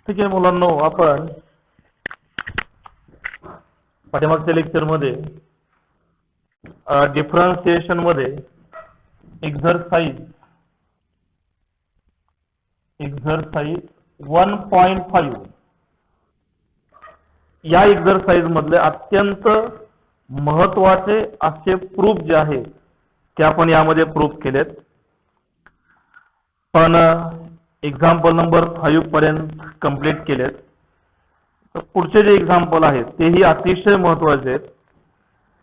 ठीक आहे मुलांनो, आपण पाठीमागच्या लेक्चर मध्ये डिफरन्शिएशन मध्ये एक्झरसाइज 1.5 या एक्झरसाइज मधले अत्यंत महत्वाचे असे प्रूफ जे आहेत ते आपण यामध्ये प्रूफ केलेत. पण एक्झाम्पल नंबर 5 पर्यंत कंप्लीट केलेत. तर पुढचे जे एक्झाम्पल आहेत तेही अतिशय महत्वाचे आहेत.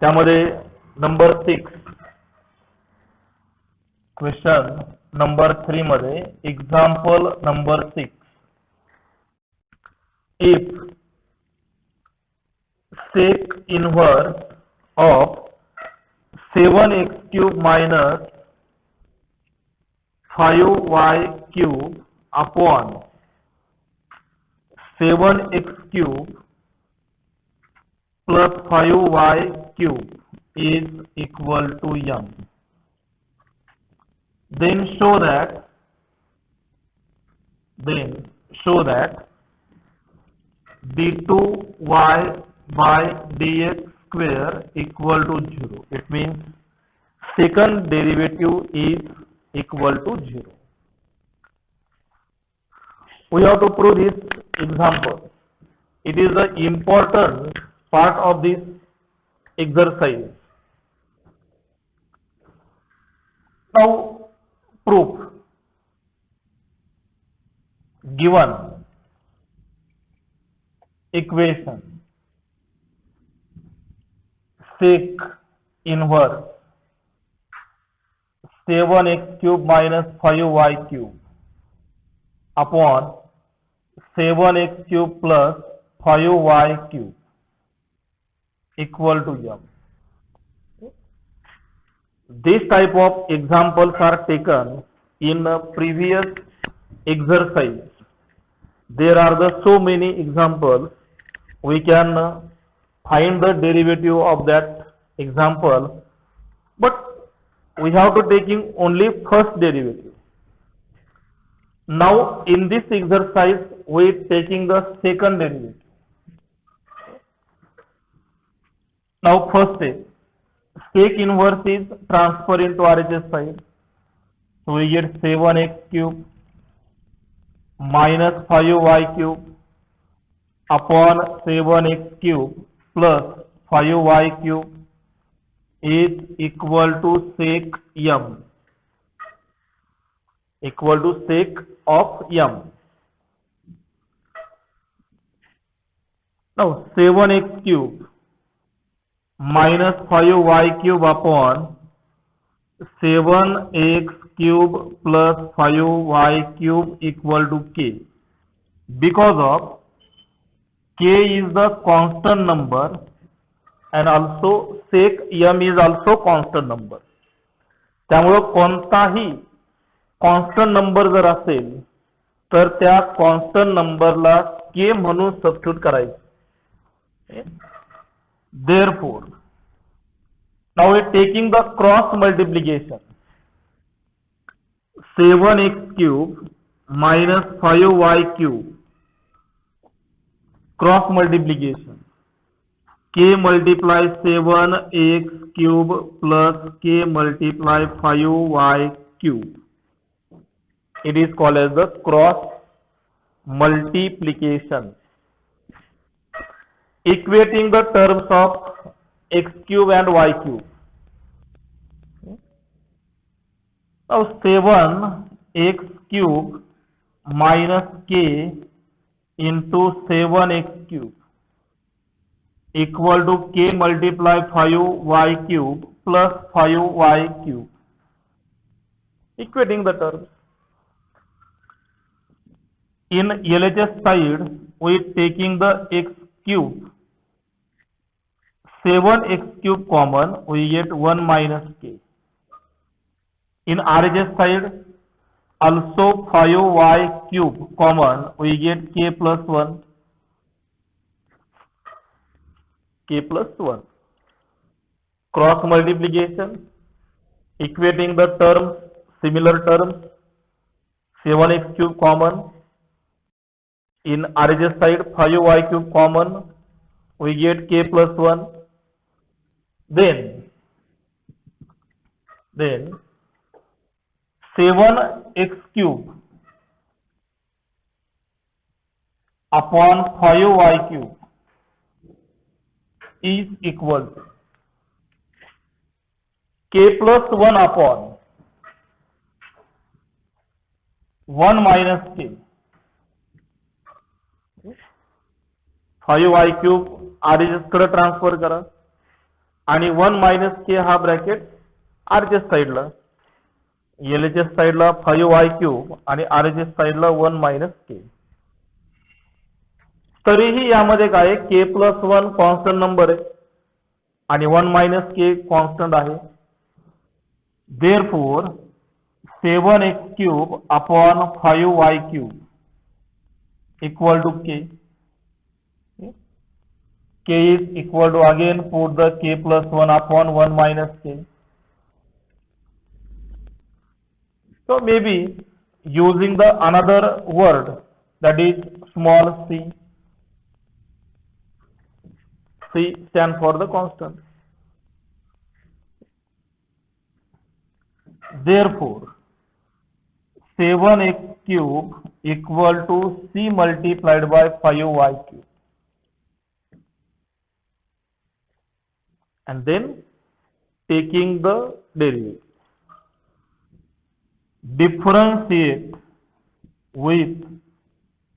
त्यामध्ये नंबर 6 क्वेश्चन नंबर 3 मध्ये example number 6, if sec inverse of 7x cube minus 5y cube upon 7x cube plus 5y cube is equal to m, then show that d2y by dx square equal to 0. It means second derivative is equal to 0. We have to prove this example. It is an important part of this exercise. Now proof. Given equation sec inverse 7x cube minus 5y cube upon 7x cube plus 5y cube equal to m. This type of examples are taken in a previous exercise. There are so many examples. We can find the derivative of that example, but we have to taking only first derivative. Now in this exercise we taking the second derivative. Now first step, sec inverse is transfer into RHS side, so we get 7x cube minus 5y cube upon 7x cube plus 5y cube is equal to sec m, equal to sec of m. Now 7x cube minus 5y cube upon 7x cube plus 5y cube equal to k, because of k is the constant number and also sec m is also constant number. त्यामुळे कोणताही constant number जर असेल तर त्या constant नंबरला k म्हणून substitute करायचे. Therefore now we are taking the cross multiplication, 7x cube minus 5y cube cross multiplication, k multiply 7x cube plus k multiply 5y cube. It is called as the cross multiplication, equating the terms of x cube and y cube. Now 7x cube minus k into 7x cube equal to k multiply 5y cube plus 5y cube, equating the terms. In LHS side we taking the x cube, 7x cube common, we get 1 minus k. In RHS side also 5y cube common, we get k plus 1. Cross multiplication, equating the terms, similar terms, 7x cube common, In RHS side 5y cube common, we get k plus 1. Then 7x cube upon 5y cube is equal to k plus 1 upon 1 minus k. 5y cube RHS कडे transfer करा आणि 1 minus के हा bracket RHS साइडला, LHS साइडला 5y cube आणि RHS साइडला 1 minus के. तरीही यामध्ये काय k प्लस 1 कॉन्स्टंट नंबर आहे आणि 1 मायनस के कॉन्स्टंट आहे. Therefore 7x cube upon 5y cube equal to k. K is equal to, again put the k plus 1 upon 1 minus k. So maybe using the another word, that is small c. C stands for the constant. Therefore 7x cube equal to c multiplied by 5y cube. And then taking the derivative, differentiate with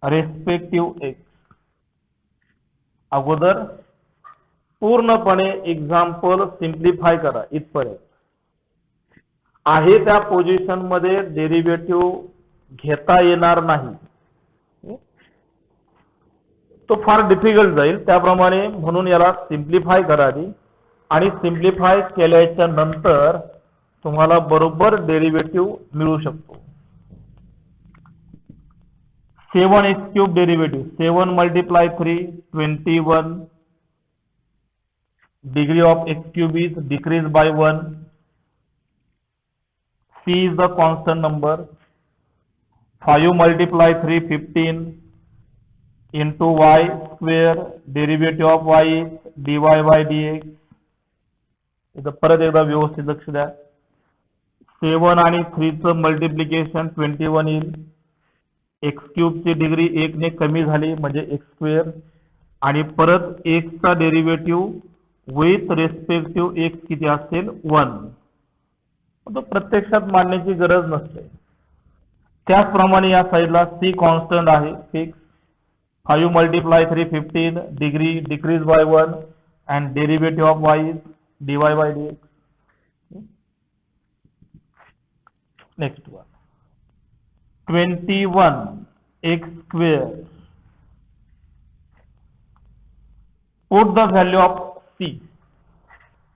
respective x. अगोदर पूर्णपणे example simplify करा इथपर्यंत. आहे त्या position मध्ये derivative घेता येणार नाही, तो फार डिफिकल्ट जाईल. त्याप्रमाणे म्हणून याला सिम्प्लिफाय करा आधी, आणि सिम्प्लिफाय केल्याच्या नंतर तुम्हाला बरोबर डेरिव्हेटिव्ह मिळू शकतो. 7x cube derivative 7 multiply 3 21. Degree of x cube is decrease by 1. c is the constant number. 5 multiply 3 15 into y square. Derivative of y is dy by dx. इथं परत एकदा व्यवस्थित लक्ष द्या. 7 आणि 3 चं मल्टिप्लिकेशन 21 येईल. एक्स क्यूब ची डिग्री 1 ने कमी झाली म्हणजे एक्स स्क्वेअर, आणि परत x चा डेरिव्हेटिव्ह विथ रेस्पेक्टिव्ह x किती असेल 1. तो प्रत्यक्षात मानण्याची गरज नसते. त्याचप्रमाणे या साइडला c कॉन्स्टंट आहे fix. 5 multiply 3 15 degree decrease by 1 and derivative of y is dy by dx. Next one, 21x square. Put the value of c.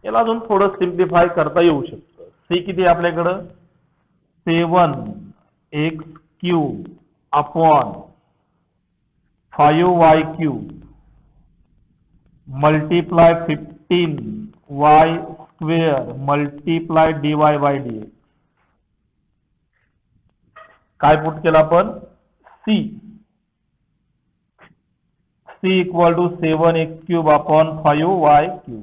याला अजून थोडं सिम्प्लिफाय करता येऊ शकतं. c किती आपल्याकडं 7x cube upon 5y cube multiply 15y square multiply dy by dx. काय put केलं आपण c equal to 7x cube upon 5y cube.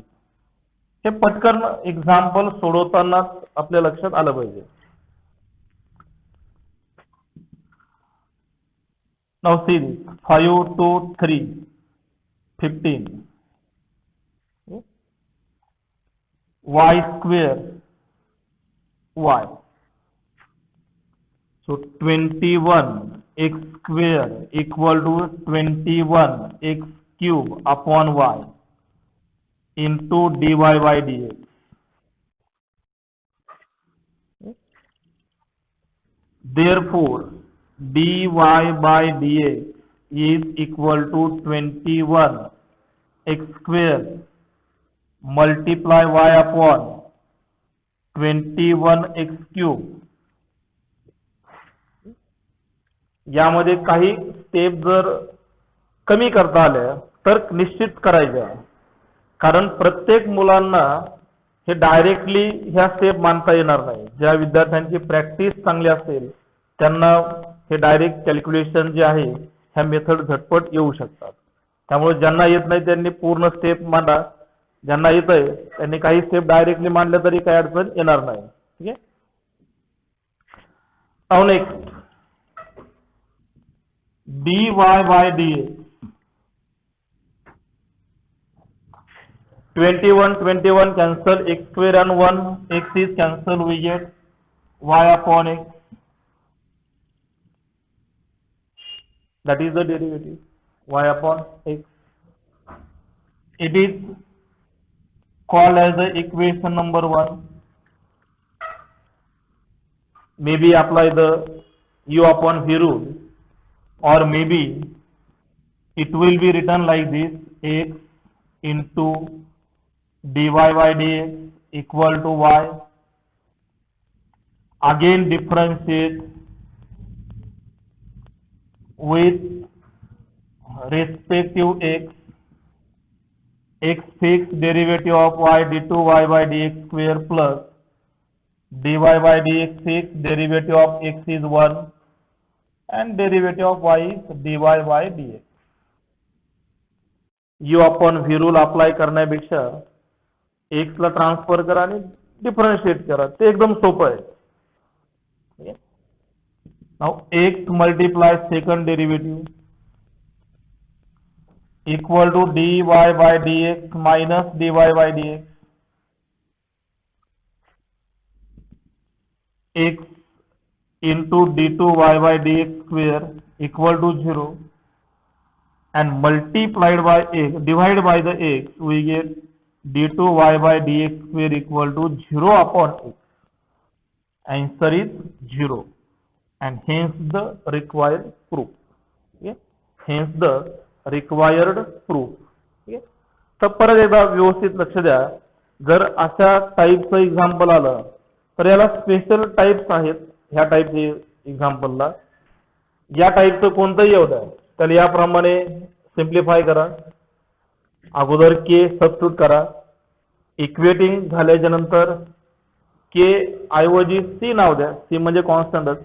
हे पटकन एक्झाम्पल सोडवताना आपल्या लक्षात आलं पाहिजे. Now see this 5 2 3 15 y square y. So 21x square equal to 21x cube upon y into dy by dx. Therefore dy by dx is equal to 21x square multiply y upon 21x cube. यामध्ये काही step जर कमी करता आल्या तर निश्चित करायच्या, कारण प्रत्येक मुलांना हे डायरेक्टली ह्या स्टेप मानता येणार नाही. ज्या विद्यार्थ्यांची प्रॅक्टिस चांगली असेल त्यांना हे डायरेक्ट कॅल्क्युलेशन जे आहे ह्या मेथड झटपट येऊ शकतात. त्यामुळे ज्यांना येत नाही त्यांनी पूर्ण स्टेप मांडा, ज्यांना येत आहे त्यांनी काही स्टेप डायरेक्टली मांडले तरी काही अडचण येणार नाही. ठीक आहे. Now next dy by dx 21 cancel, x square and 1 x is cancel, we get y upon x, that is the derivative y upon x. It is called as the equation number 1. Maybe apply the u upon v rule, or maybe it will be written like this: x into dy by dx equal to y. Again differentiate with respective x. X fixed derivative of y d2y by dx square plus dy by dx fixed derivative of x is 1 and derivative of y is dy by dx. u upon v rule apply करण्यापेक्षा x ला transfer करा आणि differentiate करा, ते एकदम सोपं आहे. Now x multiply second derivative equal to dy by dx minus dy by dx. x into d2y by dx square equal to 0 and multiplied by x, divided by the x, we get d2y by dx square equal to 0 upon x. Answer is 0 and hence the required proof. Okay? Hence the required proof. Okay? तर परत एकदा व्यवस्थित लक्ष द्या, जर अशा टाईपचं example आलं तर याला स्पेशल टाइप्स आहेत. ह्या टाईपचे एक्झाम्पलला या टाईपचं कोणतंही येऊ द्या, तर याप्रमाणे सिम्प्लिफाय करा. अगोदर के सबस्टिट्यूट करा, इक्वेटिंग झाल्याच्या नंतर के ऐवजी सी नाव द्या, सी म्हणजे कॉन्स्टंटच,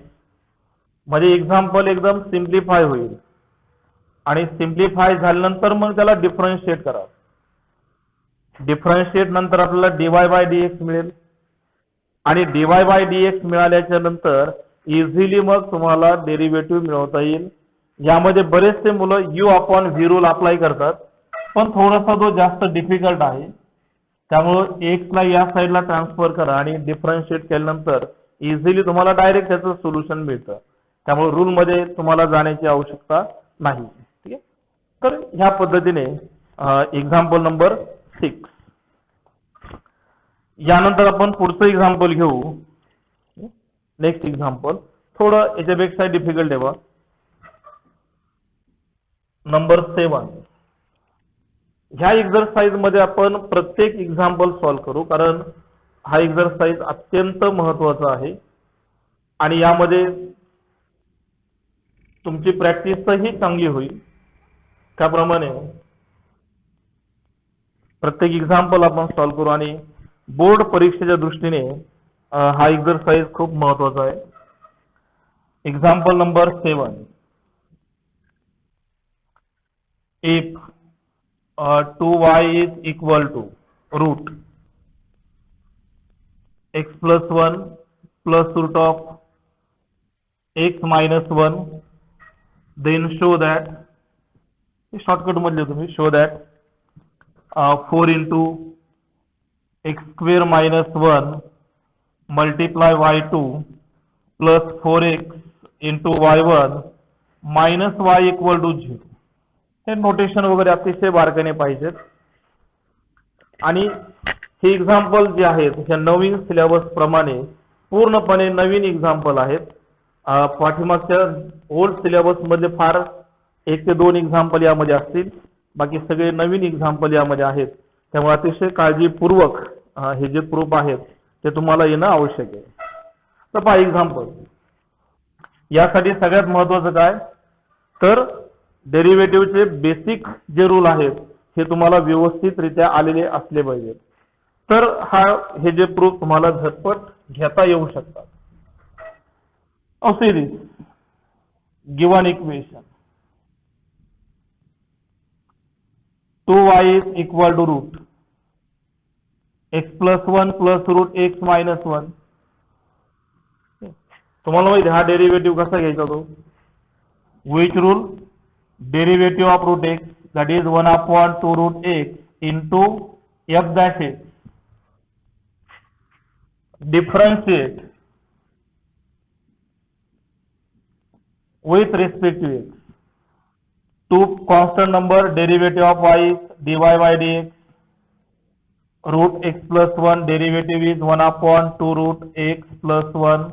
म्हणजे एक्झाम्पल एकदम सिम्प्लिफाय होईल. आणि सिम्प्लिफाय झाल्यानंतर मग त्याला डिफरन्शिएट करा. डिफरन्शिएट नंतर आपल्याला dy बाय dx मिळेल आणि dy बाय dx मिळाल्याच्या नंतर इझिली मग तुम्हाला डेरिव्हेटिव्ह मिळवता येईल. यामध्ये बरेचसे मुलं u upon v rule apply करतात, पण थोडासा तो जास्त डिफिकल्ट आहे. त्यामुळे x ला या साईडला ट्रान्सफर करा आणि डिफरन्शिएट केल्यानंतर इझिली तुम्हाला डायरेक्ट त्याचं सोल्युशन मिळतं. त्यामुळे रूल मध्ये तुम्हाला जाण्याची आवश्यकता नाही. ठीक आहे. तर ह्या पद्धतीने एक्झाम्पल नंबर 6. यानंतर आपण पुढचं एक्झाम्पल घेऊ. नेक्स्ट एक्झाम्पल थोडं याच्यापेक्षा डिफिकल्ट आहे बा. नंबर 7. ह्या एक्झरसाइज मध्ये आपण प्रत्येक एक्झाम्पल सॉल्व्ह करू, कारण हा एक्झरसाइज अत्यंत महत्वाचा आहे आणि यामध्ये तुमची प्रॅक्टिसही चांगली होईल. त्याप्रमाणे प्रत्येक एक्झाम्पल आपण सॉल्व्ह करू आणि बोर्ड परीक्षेच्या दृष्टीने हा एक्झरसाइज खूप महत्वाचा आहे. Example number 7. if 2y is equal to root x plus 1 plus root of x minus 1, then show that, shortcut मध्ये तुम्ही show that 4 into x square minus 1 multiply y2 plus 4x into y1 minus y equal to 0. हे notation वगैरे अतिशय बारकाईने पाहिजेत. आणि हे example जे आहेत हे नवीन सिलेबस प्रमाणे पूर्णपणे नवीन एक्झाम्पल आहेत. पाठीमागच्या ओल्ड सिलेबस मध्ये फार 1 ते 2 एक्झाम्पल यामध्ये असतील, बाकी सगळे नवीन एक्झाम्पल यामध्ये आहेत. त्यामुळे अतिशय काळजीपूर्वक हे जे प्रूफ आहेत ते तुम्हाला येणं आवश्यक आहे. तर पहा एक्झाम्पल. यासाठी सगळ्यात महत्वाचं काय, तर डेरिव्हेटिव्हचे बेसिक जे रूल आहेत हे तुम्हाला व्यवस्थितरित्या आलेले असले पाहिजेत. तर हे जे प्रूफ तुम्हाला झटपट घेता येऊ शकतात. अ series given equation 2y is equal to root x plus 1 plus root x minus 1. तुम्हाला माहिती हा डेरिव्हेटिव्ह कसा घ्यायचा तो? Which rule? Derivative of root x, that is 1 upon 2 root x into f dash x. Differentiate with respect to x. Two constant number, derivative of y is dy by dx. Root x plus 1, derivative is 1 upon 2 root x plus 1.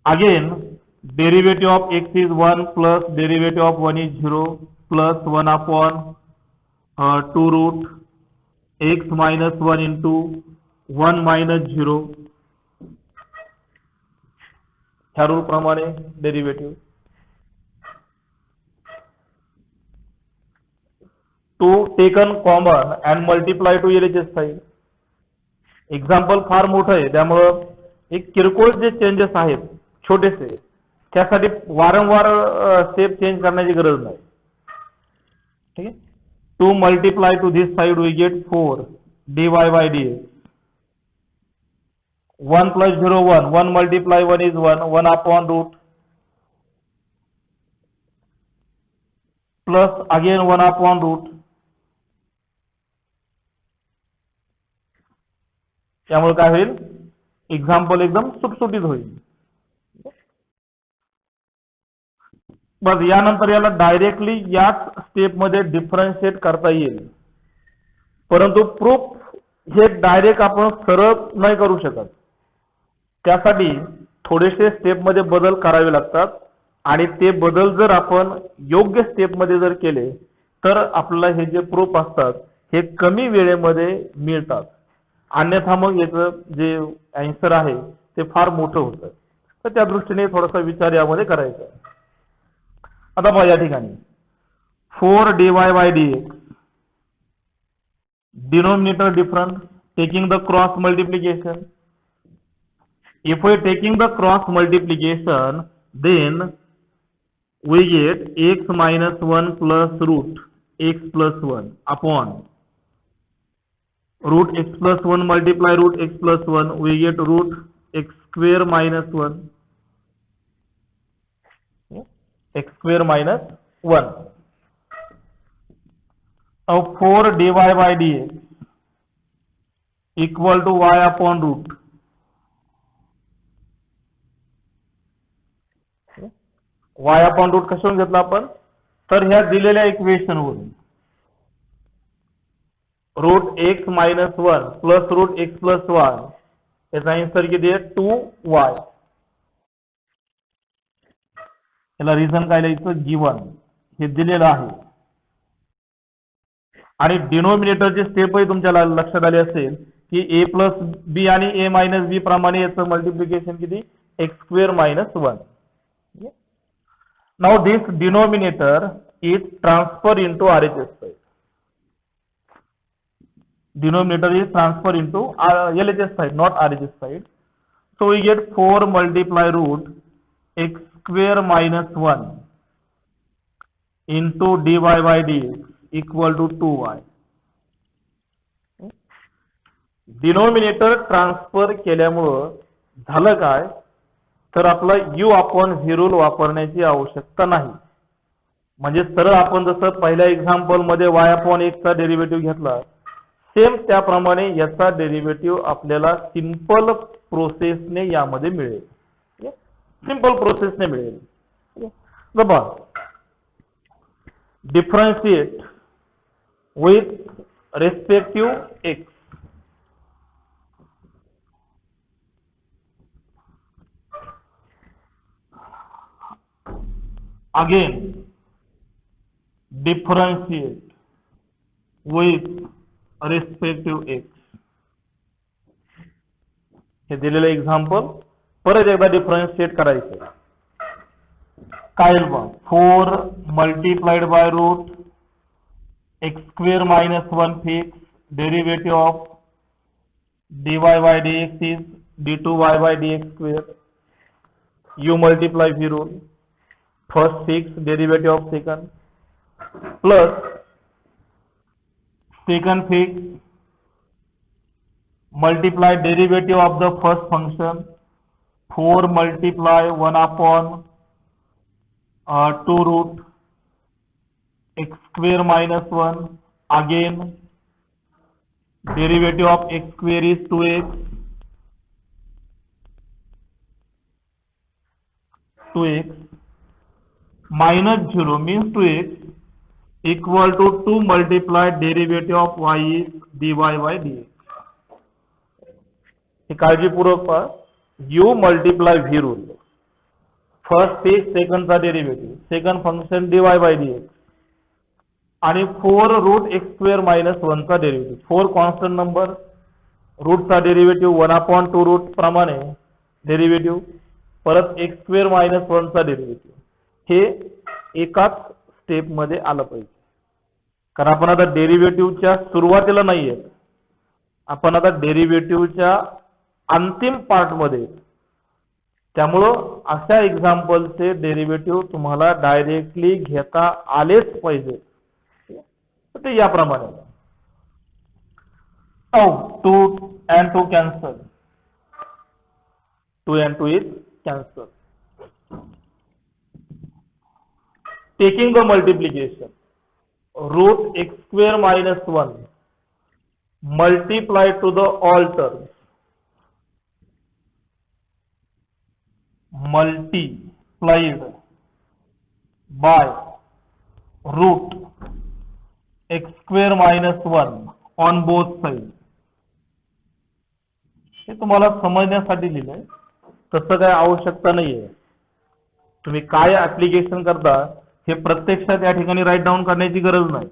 Again, derivative of x is 1 plus derivative of 1 is 0 plus 1 upon 2 root x minus 1 into 1 minus 0. ह्या rule प्रमाणे derivative. Two taken common and multiply to LHS side. Example फार मोठं आहे त्यामुळं एक किरकोळ जे changes आहेत छोटेसे त्यासाठी वारंवार स्टेप चेंज करण्याची गरज नाही. ठीक आहे. Two multiply to this side we get 4 dy by dx. 1 plus 0 1, 1 multiply 1 is 1, 1 upon root plus again 1 upon root. त्यामुळे काय होईल? एक्झाम्पल एकदम सुटसुटीत होईल. बस यानंतर याला डायरेक्टली याच स्टेप मध्ये डिफरन्शिएट करता येईल, परंतु प्रूफ हे डायरेक्ट आपण सरळ नाही करू शकत. त्यासाठी थोडेसे स्टेप मध्ये बदल करावे लागतात आणि ते बदल जर आपण योग्य स्टेप मध्ये जर केले तर आपल्याला हे जे प्रूफ असतात हे कमी वेळेमध्ये मिळतात. अन्यथा मग याचं जे आन्सर आहे ते फार मोठं होतं. तर त्या दृष्टीने थोडासा विचार यामध्ये करायचा. आता बघा या ठिकाणी 4 dy by dx, denominator different, taking the cross multiplication. If we taking the cross multiplication, then we get x minus 1 plus root x plus 1 upon root x plus 1 multiply root x plus 1, we get root x square minus 1. X square minus 1. Now 4 dy by dx equal to y upon root. y upon root कशावरून घेतला आपण? तर ह्या दिलेल्या equation वरून root x minus 1 plus root x plus 1 याचा answer किती आहे? 2y. याला रिझन काय लिहायचं? गिवन हे दिलेलं आहे. आणि डिनोमिनेटरची स्टेपही तुमच्या लक्षात आली असेल की a प्लस बी आणि a मायनस बी प्रमाणे याचं मल्टिप्लिकेशन किती? x square minus 1. Now this denominator is transferred into RHS side. Denominator is transferred into LHS side, not RHS side. So we get 4 multiply root x square minus 1 into dy by dx equal to 2y. Denominator transfer केल्यामुळं झालं काय? तर आपला u upon v rule वापरण्याची आवश्यकता नाही. म्हणजे सरळ आपण जसं पहिल्या एक्झाम्पल मध्ये y अपॉन x चा डेरिव्हेटिव्ह घेतला सेम त्याप्रमाणे याचा डेरिव्हेटिव्ह आपल्याला सिंपल प्रोसेसने यामध्ये मिळेल. सिंपल प्रोसेसने मिळेल. बघा differentiate with respective x. Again, differentiate with respective x. हे दिलेलं एक्झाम्पल परत एकदा डिफरन्शिएट करायचं. काय बघा 4 multiplied by root x square minus 1 fix derivative of dy by dx is d2y by dx square. u multiply v rule. First 6 derivative of second plus second fix multiply derivative of the first function 4 multiply 1 upon 2 root x square minus 1 again derivative of x square is 2x 2x minus 0 means 2x equal to 2 multiply derivative of y is dy by dx. हे काळजीपूर्वक पहा. u multiply v rule first fix सेकंडचा derivative second function dy by dx आणि 4 route x square minus 1 चा derivative 4 constant number रूटचा derivative 1 upon 2 root प्रमाणे derivative परत x square minus 1 चा डेरिव्हेटिव्ह हे एकाच स्टेप मध्ये आलं पाहिजे. कारण आपण आता डेरिव्हेटिव्हच्या सुरुवातीला नाहीये, आपण आता डेरिव्हेटिव्हच्या अंतिम पार्ट मध्ये. त्यामुळं अशा एक्झाम्पलचे डेरिव्हेटिव्ह तुम्हाला डायरेक्टली घेता आलेच पाहिजे. ते याप्रमाणे 2 and 2 cancel 2 and 2 is cancel. Taking the multiplication root x square minus 1 multiply to the all terms multiplied by root x square minus 1 on both sides. हे तुम्हाला समजण्यासाठी लिहिलंय, तसं काय आवश्यकता नाहीये. तुम्ही काय ऍप्लिकेशन करता हे प्रत्यक्षात या ठिकाणी राईट डाऊन करण्याची गरज नाही.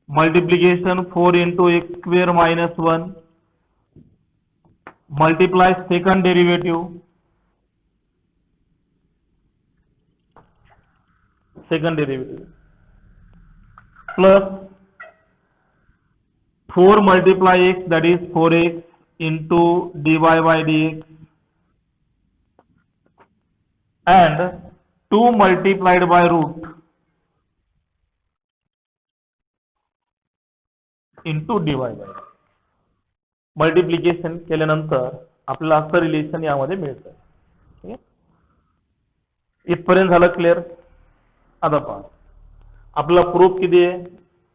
Multiplication 4 into x square minus 1 multiply second derivative plus 4 multiply x that is 4x into dy by dx and 2 multiplied by root into dy by dx. Multiplication केल्यानंतर आपल्याला असं रिलेशन यामध्ये मिळतं. ठीक आहे, इथपर्यंत झालं क्लिअर. आता पहा आपला प्रूफ किती आहे,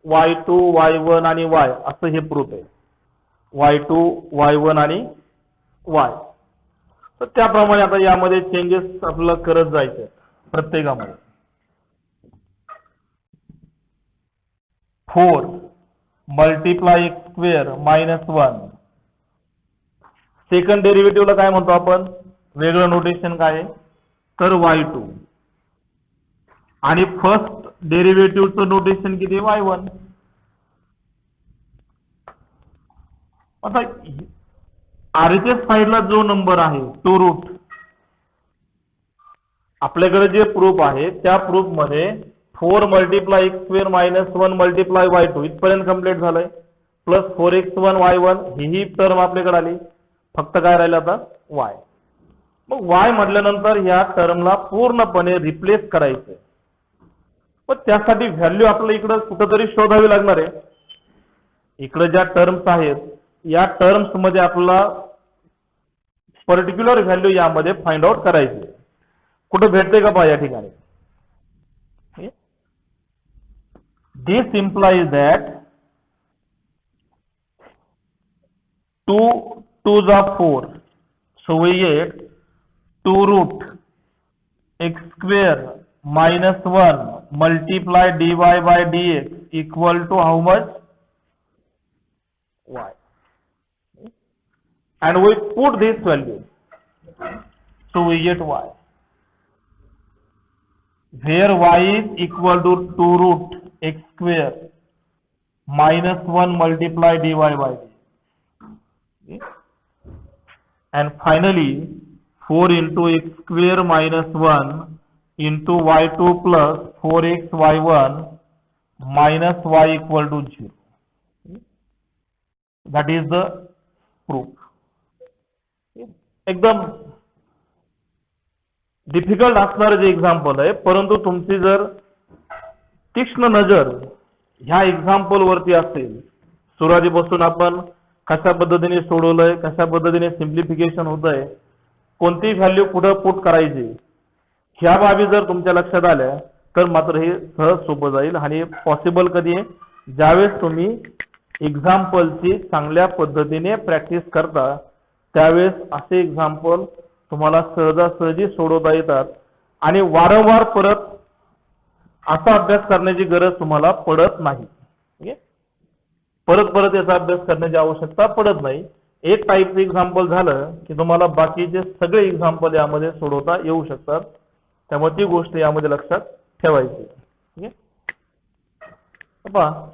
y2 y1 आणि y असं हे प्रूफ आहे. y2 y1 आणि y. तर त्याप्रमाणे आता यामध्ये चेंजेस आपल्याला करत जायचे प्रत्येकामध्ये. 4 multiply x square minus 1 second डेरिव्हेटिव्हला काय म्हणतो आपण, वेगळं नोटेशन काय आहे तर y2 आणि फर्स्ट डेरिव्हेटिव्हचं नोटेशन किती आहे y1. आता आरच्या साइडला जो नंबर आहे तो रूट आपल्याकडे जे प्रूफ आहे त्या प्रूफ मध्ये 4 multiply x square minus 1 multiply y2 इथपर्यंत कंप्लीट झालंय प्लस 4x1 y1 ही टर्म आपल्याकडे आली. फक्त काय राहिलं आता y. मग y म्हटल्यानंतर ह्या टर्मला पूर्णपणे रिप्लेस करायचंय. पण त्यासाठी व्हॅल्यू आपल्याला इकडे कुठेतरी शोधावी लागणार आहे. इकडे ज्या टर्म्स आहेत या टर्म्स मध्ये आपल्याला पर्टिक्युलर व्हॅल्यू यामध्ये फाइंड आउट करायची. कुठे भेटते का पहा या ठिकाणी. दिस implies that 2 2s are 4, so we get 2 root x square minus 1 multiply dy by dx equal to how much y, and we put this value, so we get y, where y is equal to 2 root x square minus 1 multiply dy by dx. And finally 4 into x square minus 1 into y2 plus 4x y1 minus y equal to 0. That is the proof. एकदम difficult असणारे जे example आहे, परंतु तुमची जर तीक्ष्ण नजर ह्या एक्झाम्पल वरती असेल, सुरुवातीपासून आपण कशा पद्धतीने सोडवलंय, कशा पद्धतीने सिम्प्लिफिकेशन होतंय, कोणती व्हॅल्यू कुठं पुट करायची, ह्या बाबी जर तुमच्या लक्षात आल्या तर मात्र हे सहज सोपं जाईल. आणि पॉसिबल कधी आहे, ज्यावेळेस तुम्ही एक्झाम्पलची चांगल्या पद्धतीने प्रॅक्टिस करता त्यावेळेस असे एक्झाम्पल तुम्हाला सहजासहजी सोडवता येतात आणि वारंवार परत असा अभ्यास करण्याची गरज तुम्हाला पडत नाही. ओके, परत परत याचा अभ्यास करण्याची आवश्यकता पडत नाही. एक टाईपचं एक्झाम्पल झालं की तुम्हाला बाकीचे सगळे एक्झाम्पल यामध्ये सोडवता येऊ शकतात. त्यामुळे ती गोष्ट यामध्ये लक्षात ठेवायची. ओके, पहा